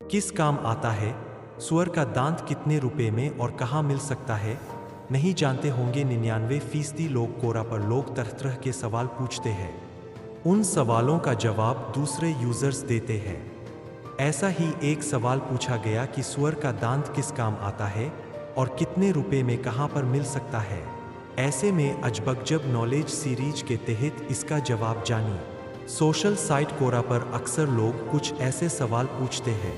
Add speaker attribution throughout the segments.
Speaker 1: किस काम आता है? सुअर का दांत कितने रुपए में और कहाँ मिल सकता है? नहीं जानते होंगे 99% लोग कोरा पर लोग तरह तरह के सवाल पूछते हैं। उन सवालों का जवाब दूसरे यूजर्स देते हैं। ऐसा ही एक सवाल पूछा गया कि सुअर का दांत किस काम आता है और कितने रुपए में कहाँ पर मिल सकता है। ऐसे में अजबगजब नॉलेज सीरीज के तहत इसका जवाब जानिए। सोशल साइट कोरा पर अक्सर लोग कुछ ऐसे सवाल पूछते हैं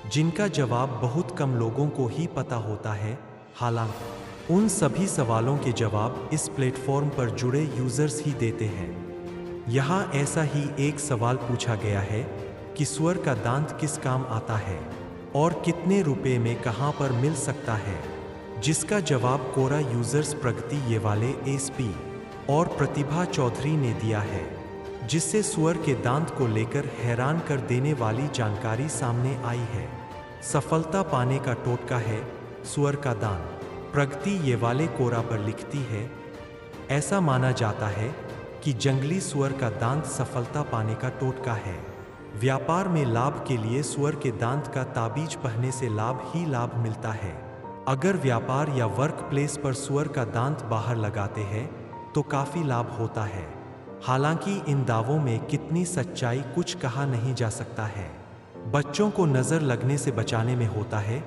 Speaker 1: जिनका जवाब बहुत कम लोगों को ही पता होता है। हालांकि उन सभी सवालों के जवाब इस प्लेटफॉर्म पर जुड़े यूजर्स ही देते हैं। यहाँ ऐसा ही एक सवाल पूछा गया है कि सुअर का दांत किस काम आता है और कितने रुपए में कहाँ पर मिल सकता है, जिसका जवाब कोरा यूजर्स प्रगति ये वाले एसपी और प्रतिभा चौधरी ने दिया है, जिससे सुअर के दांत को लेकर हैरान कर देने वाली जानकारी सामने आई है। सफलता पाने का टोटका है सुअर का दांत। प्रगति ये वाले कोरा पर लिखती है, ऐसा माना जाता है कि जंगली सुअर का दांत सफलता पाने का टोटका है। व्यापार में लाभ के लिए सुअर के दांत का ताबीज पहनने से लाभ ही लाभ मिलता है। अगर व्यापार या वर्क प्लेस पर सुअर का दांत बाहर लगाते हैं तो काफी लाभ होता है। हालांकि इन दावों में कितनी सच्चाई कुछ कहा नहीं जा सकता है। बच्चों को नजर लगने से बचाने में होता है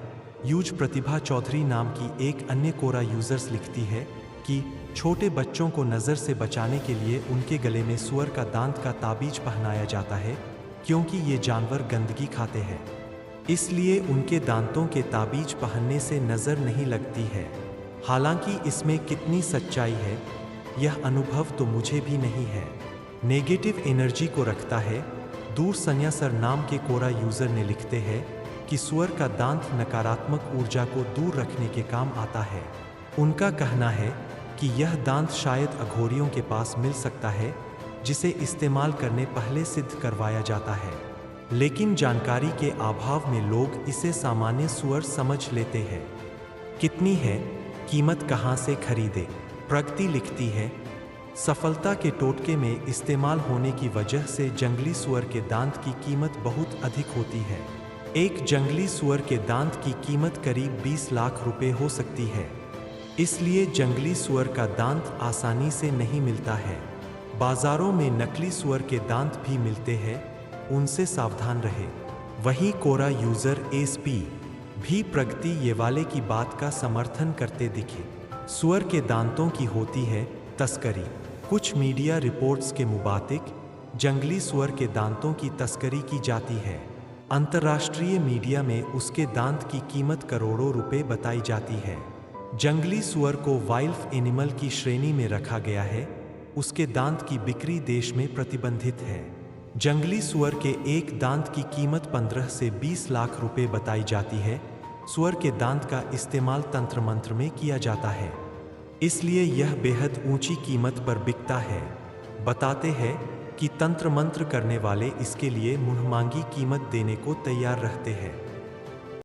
Speaker 1: यूज। प्रतिभा चौधरी नाम की एक अन्य कोरा यूजर्स लिखती है कि छोटे बच्चों को नजर से बचाने के लिए उनके गले में सुअर का दांत का ताबीज पहनाया जाता है, क्योंकि ये जानवर गंदगी खाते हैं, इसलिए उनके दांतों के ताबीज पहनने से नजर नहीं लगती है। हालांकि इसमें कितनी सच्चाई है यह अनुभव तो मुझे भी नहीं है। नेगेटिव एनर्जी को रखता है दूर। सन्या सर नाम के कोरा यूजर ने लिखते हैं कि सुअर का दांत नकारात्मक ऊर्जा को दूर रखने के काम आता है। उनका कहना है कि यह दांत शायद अघोरियों के पास मिल सकता है, जिसे इस्तेमाल करने पहले सिद्ध करवाया जाता है, लेकिन जानकारी के अभाव में लोग इसे सामान्य सुअर समझ लेते हैं। कितनी है कीमत, कहाँ से खरीदे? प्रगति लिखती है, सफलता के टोटके में इस्तेमाल होने की वजह से जंगली सुअर के दांत की कीमत बहुत अधिक होती है। एक जंगली सुअर के दांत की कीमत करीब 20 लाख रुपए हो सकती है, इसलिए जंगली सुअर का दांत आसानी से नहीं मिलता है। बाजारों में नकली सुअर के दांत भी मिलते हैं, उनसे सावधान रहे। वहीं कोरा यूजर एसपी भी प्रगति ये वाले की बात का समर्थन करते दिखे। सुअर के दांतों की होती है तस्करी। कुछ मीडिया रिपोर्ट्स के मुताबिक जंगली सुअर के दांतों की तस्करी की जाती है। अंतर्राष्ट्रीय मीडिया में उसके दांत की कीमत करोड़ों रुपए बताई जाती है। जंगली सुअर को वाइल्ड एनिमल की श्रेणी में रखा गया है। उसके दांत की बिक्री देश में प्रतिबंधित है। जंगली सुअर के एक दांत की कीमत 15 से 20 लाख रुपए बताई जाती है। सुअर के दांत का इस्तेमाल तंत्र मंत्र में किया जाता है, इसलिए यह बेहद ऊंची कीमत पर बिकता है। बताते हैं कि तंत्र मंत्र करने वाले इसके लिए मुंहमांगी कीमत देने को तैयार रहते हैं।